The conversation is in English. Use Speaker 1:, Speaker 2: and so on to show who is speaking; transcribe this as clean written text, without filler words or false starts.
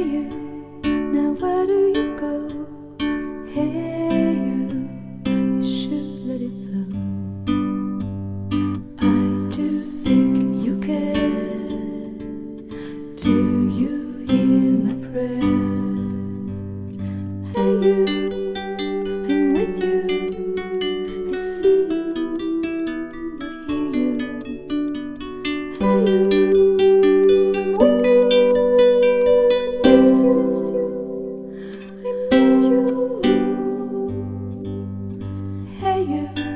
Speaker 1: you, now where do you go? Hey you should let it flow. I do think you care. Do you hear my prayer? Hey you, I'm with you. I see you, I hear you. Hey you, I'm with you. I miss you, I miss you. Hey you.